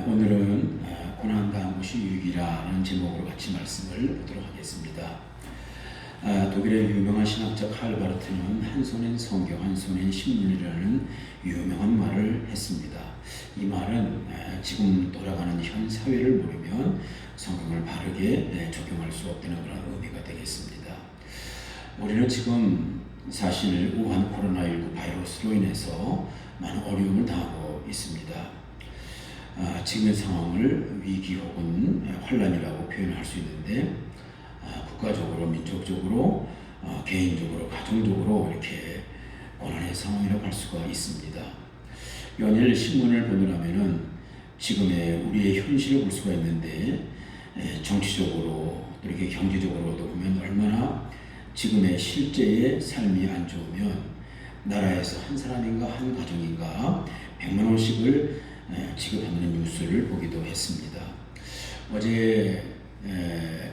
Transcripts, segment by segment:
오늘은 고난당한 것이 유익이라는 제목으로 같이 말씀을 보도록 하겠습니다. 독일의 유명한 신학자 칼 바르트는 한 손엔 성경, 한 손엔 신문이라는 유명한 말을 했습니다. 이 말은 지금 돌아가는 현 사회를 모르면 성경을 바르게 적용할 수 없다는 그런 의미가 되겠습니다. 우리는 지금 사실 우한 코로나19 바이러스로 인해서 많은 어려움을 당하고 있습니다. 지금의 상황을 위기 혹은 환란이라고 표현할 수 있는데 국가적으로, 민족적으로, 개인적으로, 가정적으로 이렇게 고난의 상황이라고 할 수가 있습니다. 연일 신문을 보느라면은 지금의 우리의 현실을 볼 수가 있는데 정치적으로 또 이렇게 경제적으로도 보면 얼마나 지금의 실제의 삶이 안 좋으면 나라에서 한 사람인가 한 가정인가 100만 원씩을 지급하는 뉴스를 보기도 했습니다.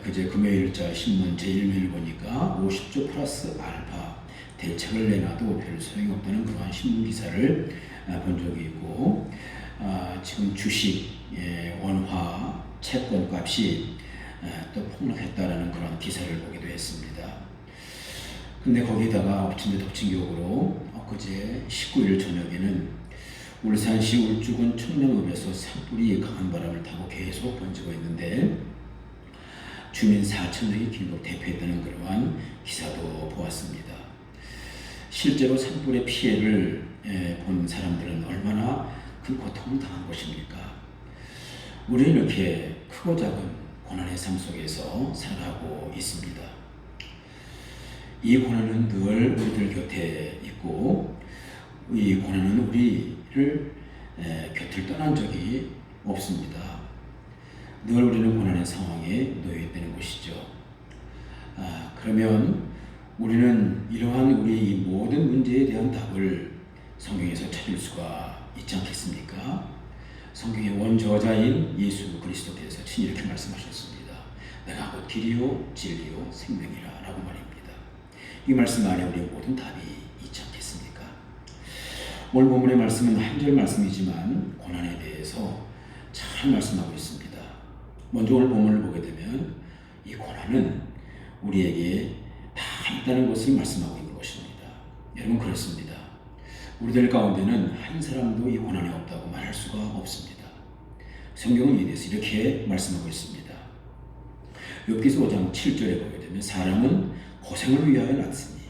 그제 금요일자 신문 제1면을 보니까 50조 플러스 알파 대책을 내놔도 별 소용이 없다는 그러한 신문 기사를 본 적이 있고, 지금 주식, 원화, 채권 값이 또 폭락했다라는 그런 기사를 보기도 했습니다. 근데 거기다가 엎친 데 덮친 격으로 엊그제 19일 저녁에는 울산시 울주군 청량읍에서 산불이 강한 바람을 타고 계속 번지고 있는데 주민 4,000명이 긴급 대피했다는 그러한 기사도 보았습니다. 실제로 산불의 피해를 본 사람들은 얼마나 큰 고통을 당한 것입니까? 우리는 이렇게 크고 작은 고난의 삶 속에서 살아가고 있습니다. 이 고난은 늘 우리들 곁에 있고 이 고난은 우리를 곁을 떠난 적이 없습니다. 늘 우리는 고난의 상황에 놓여 있다는 것이죠. 그러면 우리는 이러한 우리 모든 문제에 대한 답을 성경에서 찾을 수가 있지 않겠습니까? 성경의 원저자인 예수 그리스도께서 친히 이렇게 말씀하셨습니다. 내가 곧 길이요 진리요 생명이라 라고 말입니다. 이 말씀 안에 우리의 모든 답이 있지 않겠습니까? 오늘 본문의 말씀은 한 절 말씀이지만 고난에 대해서 잘 말씀하고 있습니다. 먼저 오늘 본문을 보게 되면 이 고난은 우리에게 다 있다는 것을 말씀하고 있는 것입니다. 여러분 그렇습니다. 우리들 가운데는 한 사람도 이 고난이 없다고 말할 수가 없습니다. 성경은 이에 대해서 이렇게 말씀하고 있습니다. 욥기서 5장 7절에 보게 되면 사람은 고생을 위하여 났으니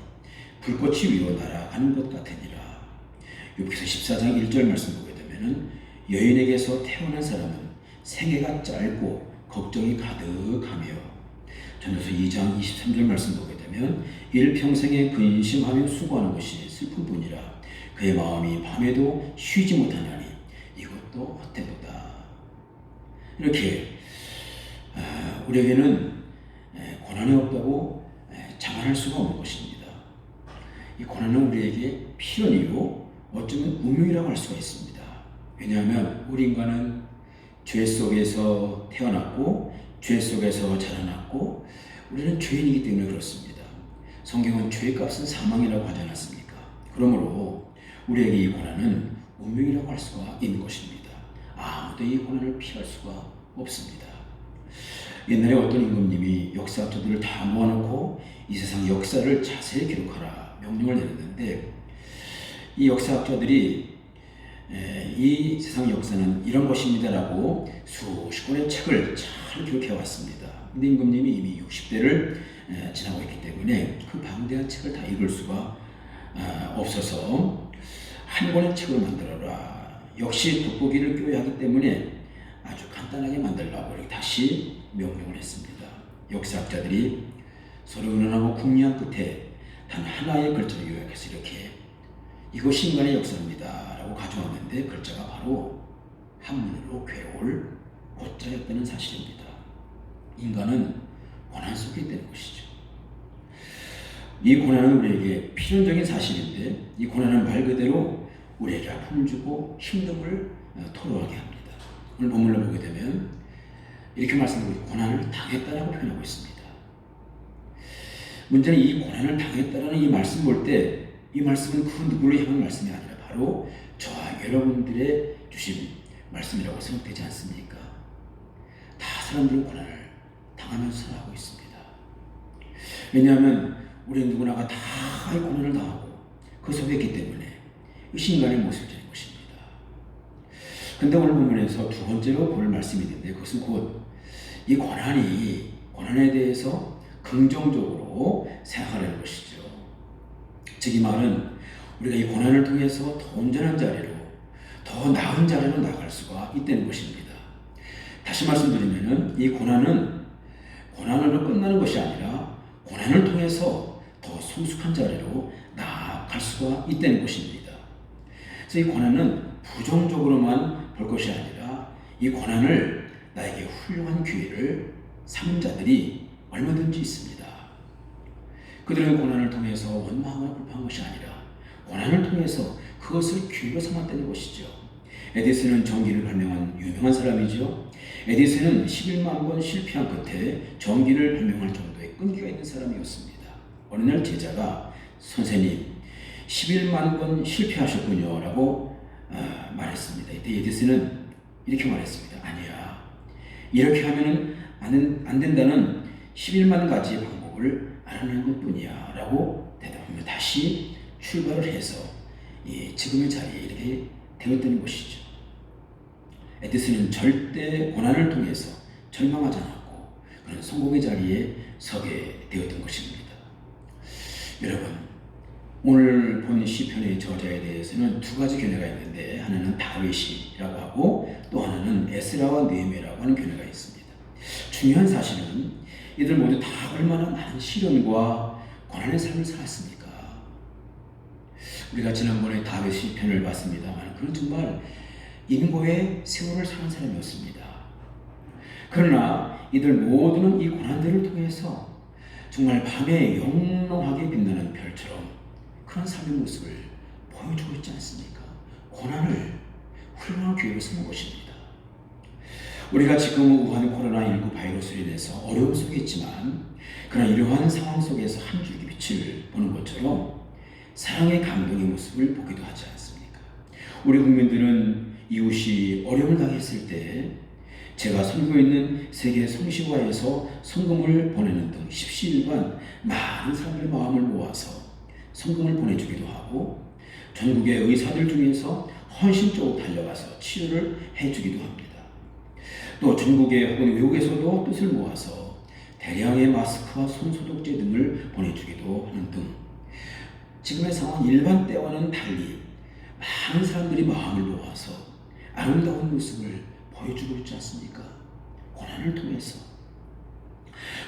불꽃이 위로 날아가는 것 같으니라. 욥기서 14장 1절 말씀 보게 되면 여인에게서 태어난 사람은 생애가 짧고 걱정이 가득하며, 전도서 2장 23절 말씀 보게 되면 일평생에 근심하며 수고하는 것이 슬픔뿐이라 그의 마음이 밤에도 쉬지 못하나니 이것도 헛되도다. 이렇게 우리에게는 고난이 없다고 자만할 수가 없는 것입니다. 이 고난은 우리에게 필연이요 어쩌면 운명이라고 할 수가 있습니다. 왜냐하면 우리 인간은 죄 속에서 태어났고 죄 속에서 자라났고 우리는 죄인이기 때문에 그렇습니다. 성경은 죄의 값은 사망이라고 하지 않았습니까? 그러므로 우리에게 이 고난은 운명이라고 할 수가 있는 것입니다. 아무도 이 고난을 피할 수가 없습니다. 옛날에 어떤 임금님이 역사학자들을 다 모아놓고 이 세상 역사를 자세히 기록하라 명령을 내렸는데, 이 역사학자들이 이 세상 역사는 이런 것입니다라고 수십 권의 책을 잘 기록해 왔습니다. 근데 임금님이 이미 60대를 지나고 있기 때문에 그 방대한 책을 다 읽을 수가 없어서 한 권의 책을 만들어라. 역시 돋보기를 껴야 하기 때문에 아주 간단하게 만들라고 이렇게 다시 명령을 했습니다. 역사학자들이 서로 의논하고 궁리한 끝에 단 하나의 글자를 요약해서 이렇게 이것이 인간의 역사입니다 라고 가져왔는데 글자가 바로 한문으로 괴올 고자였다는 사실입니다. 인간은 고난 속에 있다는 것이죠. 이 고난은 우리에게 필연적인 사실인데 이 고난은 말 그대로 우리에게 아픔을 주고 힘듦을 토로하게 합니다. 오늘 본문을 보게 되면 이렇게 말씀하고 고난을 당했다라고 표현하고 있습니다. 문제는 이 고난을 당했다라는 이 말씀 볼 때 이 말씀은 그 누구를 향한 말씀이 아니라 바로 저와 여러분들의 주신 말씀이라고 생각되지 않습니까? 다 사람들은 고난을 당하면서 살아가고 있습니다. 왜냐하면 우리 누구나가 다 이 고난을 당하고 그 속에 있기 때문에 이것이 인간의 모습인 것입니다. 근데 오늘 본문에서 두 번째로 볼 말씀이 있는데 그것은 곧 이 고난에 대해서 긍정적으로 생각하는 것이죠. 즉 이 말은 우리가 이 고난을 통해서 더 온전한 자리로, 더 나은 자리로 나아갈 수가 있다는 것입니다. 다시 말씀드리면 이 고난으로 끝나는 것이 아니라 고난을 통해서 더 성숙한 자리로 나아갈 수가 있다는 것입니다. 그래서 이 고난은 부정적으로만 볼 것이 아니라 이 고난을 나에게 훌륭한 기회를 삼은 자들이 얼마든지 있습니다. 그들은 고난을 통해서 원망하거나 불평한 것이 아니라 고난을 통해서 그것을 기회로 삼았다는 것이죠. 에디슨은 전기를 발명한 유명한 사람이죠. 에디슨은 11만 번 실패한 끝에 전기를 발명할 정도의 끈기가 있는 사람이었습니다. 어느 날 제자가 선생님 11만 번 실패하셨군요 라고 말했습니다. 이때 에디슨은 이렇게 말했습니다. 아니야, 이렇게 하면 안 된다는 11만 가지의 방법을 알아내는 것뿐이야 라고 대답하며 다시 출발을 해서 지금의 자리에 이렇게 되었다는 것이죠. 에디슨은 절대 고난을 통해서 절망하지 않았고 그런 성공의 자리에 서게 되었던 것입니다. 여러분, 오늘 본 시편의 저자에 대해서는 두 가지 견해가 있는데 하나는 다윗이라고 하고 또 하나는 에스라와 느헤미야라고 하는 견해가 있습니다. 중요한 사실은 이들 모두 다 얼마나 많은 시련과 고난의 삶을 살았습니까? 우리가 지난번에 다윗 시편을 봤습니다만 그는 정말 인고의 세월을 사는 사람이었습니다. 그러나 이들 모두는 이 고난들을 통해서 정말 밤에 영롱하게 빛나는 별처럼 그런 삶의 모습을 보여주고 있지 않습니까? 고난을 훌륭한 기회로 삼은 것입니다. 우리가 지금 우한 코로나19 바이러스로 인해서 어려움 속에 있지만 그러나 이러한 상황 속에서 한 줄기 빛을 보는 것처럼 사랑의 감동의 모습을 보기도 하지 않습니까? 우리 국민들은 이웃이 어려움을 당했을 때 제가 섬기고 있는 세계 성시화에서 성금을 보내는 등 십시일반 많은 사람들의 마음을 모아서 성금을 보내주기도 하고 전국의 의사들 중에서 헌신적으로 달려가서 치료를 해주기도 합니다. 또 전국의 혹은 외국에서도 뜻을 모아서 대량의 마스크와 손소독제 등을 보내주기도 하는 등 지금의 상황 일반 때와는 달리 많은 사람들이 마음을 모아서 아름다운 모습을 보여주고 있지 않습니까? 고난을 통해서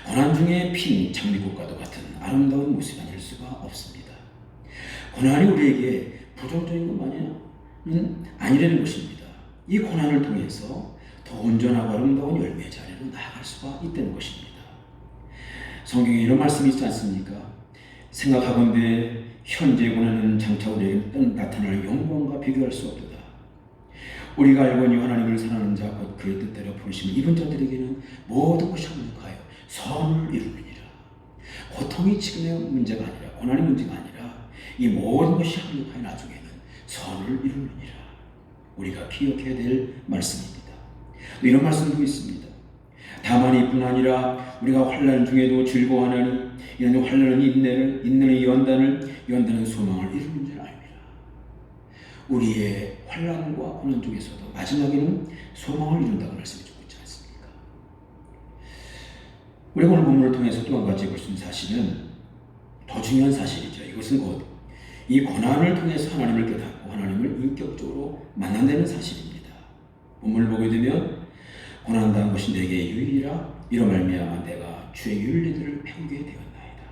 고난 중에 핀 장미꽃과도 같은 아름다운 모습이 아닐 수가 없습니다. 고난이 우리에게 부정적인 것만은 아니라는 것입니다. 이 고난을 통해서 더 온전하고 아름다운 열매의 자리로 나아갈 수가 있다는 것입니다. 성경에 이런 말씀이 있지 않습니까? 생각하건대 현재 고난은 장차 우리에게 나타날 영광과 비교할 수 없도다. 우리가 알거니 하나님을 사랑하는 자 곧 그의 뜻대로 부르심을 입은 자들에게는 모든 것이 합력하여 선을 이루느니라. 고통이 지금의 문제가 아니라 고난의 문제가 아니라 이 모든 것이 합력하여 나중에는 선을 이루느니라. 우리가 기억해야 될 말씀입니다. 이런 말씀도 있습니다. 다만 이뿐 아니라 우리가 환난 중에도 즐거워하나니 이는 환난은 인내는 연단은 소망을 이루는 줄 압니다. 우리의 환난과 고난 중에서도 마지막에는 소망을 이룬다고 말씀해주고 있지 않습니까? 우리가 오늘 본문을 통해서 또 한 가지 볼 수 있는 사실은 더 중요한 사실이죠. 이것은 곧 이 고난을 통해서 하나님을 깨닫고 하나님을 인격적으로 만난다는 사실입니다. 본문을 보게 되면 고난당한 것이 내게 유익이라 이로 말미암아 내가 주의 윤리들을 배우게 되었나이다.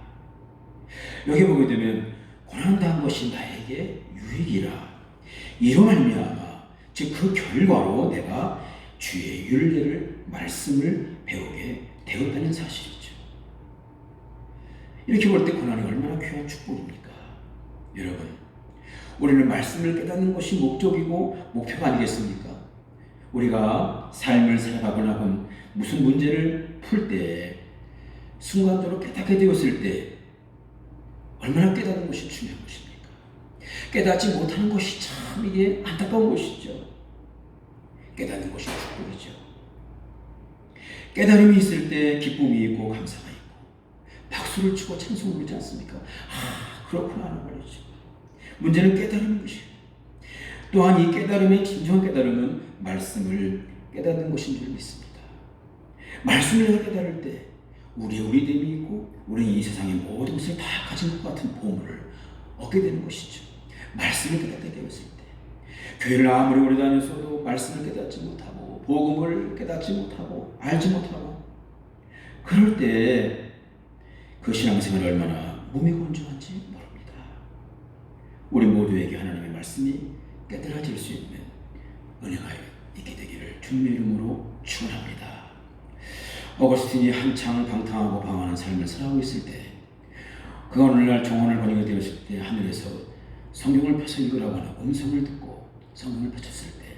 여기 보게 되면 고난당한 것이 나에게 유익이라 이로 말미암아 즉 그 결과로 내가 주의 윤리를 말씀을 배우게 되었다는 사실이죠. 이렇게 볼 때 고난이 얼마나 귀한 축복입니까? 여러분, 우리는 말씀을 깨닫는 것이 목적이고 목표가 아니겠습니까? 우리가 삶을 살아가거나 혹은 무슨 문제를 풀 때 순간적으로 깨닫게 되었을 때 얼마나 깨닫는 것이 중요한 것입니까? 깨닫지 못하는 것이 참 이게 안타까운 것이죠. 깨닫는 것이 축복이죠. 깨달음이 있을 때 기쁨이 있고 감사가 있고 박수를 치고 찬송을 부르지 않습니까? 그렇구나 하는 말이죠. 문제는 깨달은 것이에요. 또한 이 깨달음의 진정한 깨달음은 말씀을 깨닫는 것인 줄 믿습니다. 말씀을 깨달을 때 우리의 우리됨이 있고 우리는 이 세상의 모든 것을 다 가진 것 같은 보물을 얻게 되는 것이죠. 말씀을 깨닫게 되었을 때 교회를 아무리 오래 다녔어도 말씀을 깨닫지 못하고 복음을 깨닫지 못하고 알지 못하고 그럴 때 그 신앙생활이 얼마나 몸이 건조한지 모릅니다. 우리 모두에게 하나님의 말씀이 깨달아질 수 있는 은혜가 있게 되기를 주님의 이름으로 축원합니다. 어거스틴이 한창 방탕하고 방황하는 삶을 살아가고 있을 때 그가 어느 날 정원을 거니게 되었을 때 하늘에서 성경을 펴서 읽으라고 하는 음성을 듣고 성경을 펼쳤을 때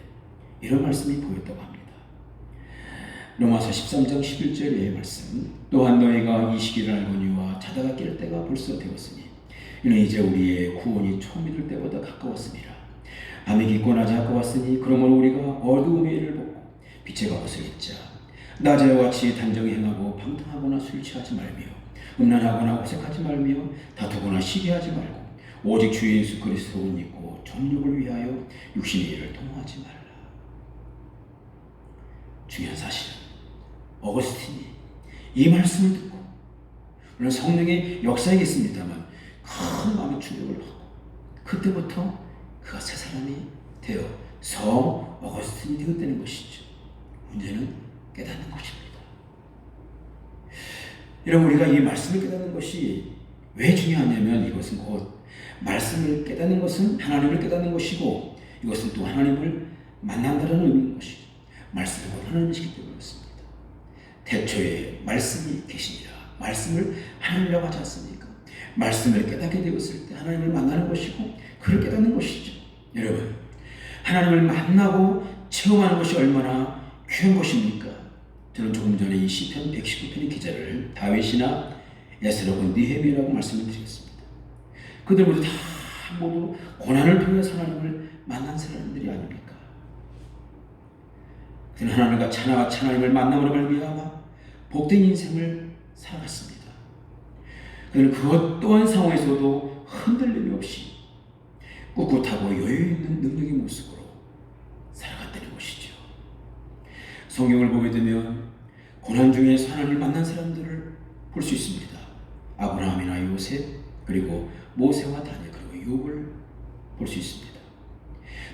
이런 말씀이 보였다고 합니다. 로마서 13장 11절의 말씀, 또한 너희가 이 시기를 알거니와 자다가 깰 때가 벌써 되었으니 이는 이제 우리의 구원이 처음 이룰 때보다 가까웠습니다. 밤이 깊고 낮이 가까웠으니 그러므로 우리가 어두움의 일을 벗고 빛의 갑옷을 입자. 낮에와 같이 단정히 행하고 방탕하거나 술 취하지 말며 음란하거나 호색하지 말며 다투거나 시기하지 말고 오직 주 예수 그리스도를 믿고 정욕을 위하여 육신의 일을 통하지 말라. 중요한 사실은 어거스틴이 이 말씀을 듣고 물론 성령의 역사이겠습니다만 큰 마음의 충격을 받고 그때부터 그가 새 사람이 되어 성 어거스틴이 되었다는 것이죠. 문제는 깨닫는 것입니다. 여러분, 우리가 이 말씀을 깨닫는 것이 왜 중요하냐면 이것은 곧 말씀을 깨닫는 것은 하나님을 깨닫는 것이고 이것은 또 하나님을 만난다는 의미인 것이죠. 말씀은 곧 하나님이시기 때문에 그렇습니다. 태초에 말씀이 계시니라. 말씀을 하나님이라고 하지 않습니까? 말씀을 깨닫게 되었을 때 하나님을 만나는 것이고 그를 깨닫는 것이죠. 여러분, 하나님을 만나고 체험하는 것이 얼마나 귀한 것입니까? 저는 조금 전에 이 시편 119편의 기자를 다윗이나 에스라고 느헤미야라고 말씀을 드렸습니다. 그들 모두 고난을 통해서 하나님을 만난 사람들이 아닙니까? 그는 하나님과 하나님을 만남으로 말미암아 복된 인생을 살아갔습니다. 그는 그것 또한 상황에서도 흔들림이 없이 꿋꿋하고 여유 있는 능력의 모습으로 살아갔다는 것이죠. 성경을 보게 되면 고난 중에서 하나님을 만난 사람들을 볼 수 있습니다. 아브라함이나 요셉, 그리고 모세와 다니엘, 그리고 욥을 볼 수 있습니다.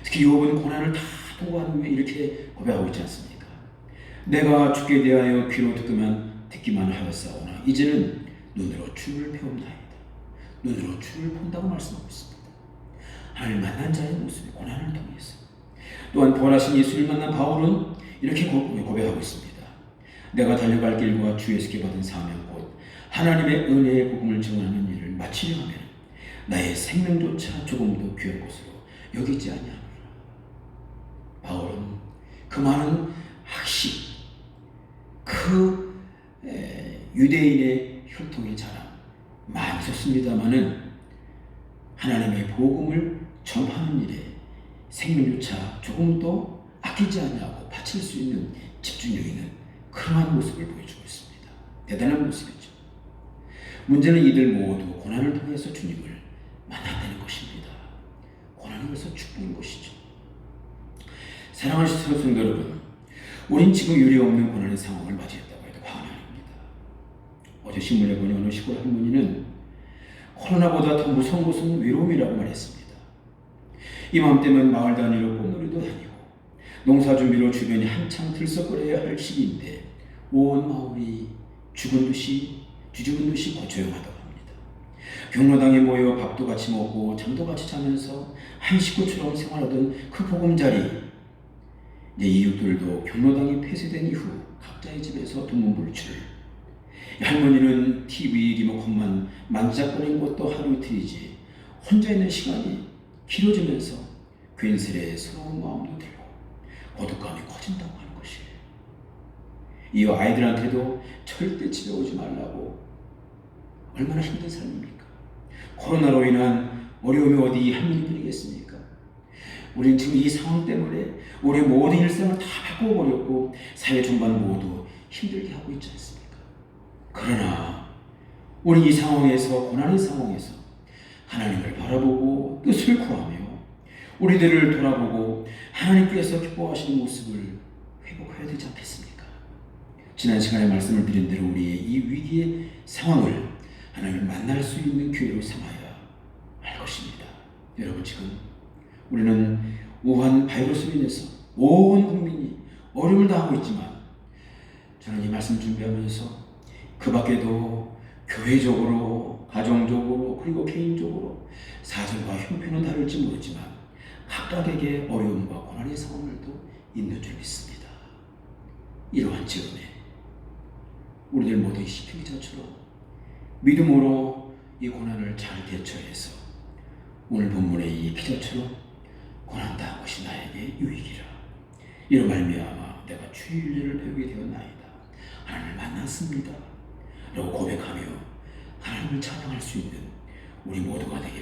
특히 욥은 고난을 다 통과한 후에 이렇게 고백하고 있지 않습니까? 내가 주께 대하여 귀로 듣기만 하였사오나 이제는 눈으로 주를 배움나이다. 눈으로 주를 본다고 말씀하고 있습니다. 하나님을 만난 자의 모습이 고난을 통해서. 또한 부활하신 예수를 만난 바울은 이렇게 고백하고 있습니다. 내가 달려갈 길과 주에게 받은 사명 곧 하나님의 은혜의 복음을 증언하는 일을 마치려 하면 나의 생명조차 조금도 귀한 것으로 여기지 아니하노라. 바울은 그 많은 학식, 그 유대인의 혈통의 자랑 많이 있었습니다마는 하나님의 복음을 전하는 일에 생명조차 조금도 아끼지 않냐고 바칠 수 있는 집중력 있는 그러한 모습을 보여주고 있습니다. 대단한 모습이죠. 문제는 이들 모두 고난을 통해서 주님을 만났다는 것입니다. 고난을 통해서 축복인 것이죠. 사랑하시는 성도 여러분, 우린 지금 유례없는 고난의 상황을 맞이했다고 해도 과언이 아닙니다. 어제 신문에 보니 어느 시골 할머니는 코로나보다 더 무서운 것은 외로움이라고 말했습니다. 이맘때면 마을 단위로 꽃놀이도 다니고 농사 준비로 주변이 한창 들썩거려야 할 시기인데 온 마을이 죽은 듯이 조용하다고 합니다. 경로당에 모여 밥도 같이 먹고 잠도 같이 자면서 한 식구처럼 생활하던 그 보금자리, 이제 이웃들도 경로당이 폐쇄된 이후 각자의 집에서 두문불출. 할머니는 TV 리모컨만 만지작거리는 것도 하루 이틀이지 혼자 있는 시간이 길어지면서 괜스레 서러운 마음도 들고 고독감이 커진다고 하는 것이에요. 이어 아이들한테도 절대 집에 오지 말라고. 얼마나 힘든 삶입니까? 코로나로 인한 어려움이 어디 할머니뿐이겠습니까? 우리는 지금 이 상황 때문에 우리의 모든 일상을 다 바꿔버렸고 사회 전반 모두 힘들게 하고 있지 않습니까? 그러나 우리 이 상황에서, 고난의 상황에서 하나님을 바라보고 뜻을 구하며 우리들을 돌아보고 하나님께서 기뻐하시는 모습을 회복해야 되지 않겠습니까? 지난 시간에 말씀을 드린 대로 우리의 이 위기의 상황을 하나님을 만날 수 있는 기회로 삼아야 할 것입니다. 여러분, 지금 우리는 우한 바이러스로 인해서 온 국민이 어려움을 당하고 있지만 저는 이 말씀 준비하면서 그 밖에도 교회적으로, 가정적으로, 그리고 개인적으로 사정과 형편은 다를지 모르지만 각각에게 어려움과 고난의 상황들도 있는 줄 믿습니다. 이러한 지금에 우리들 모두 시편 기자처럼 믿음으로 이 고난을 잘 대처해서 오늘 본문의 이 기자처럼 고난당한 것이 나에게 유익이라. 이로 말미암아 내가 주의 윤례를 배우게 되었나이다. 하나님을 만났습니다. 라고 고백하며 하나님을 찬양할 수 있는 우리 모두가 되게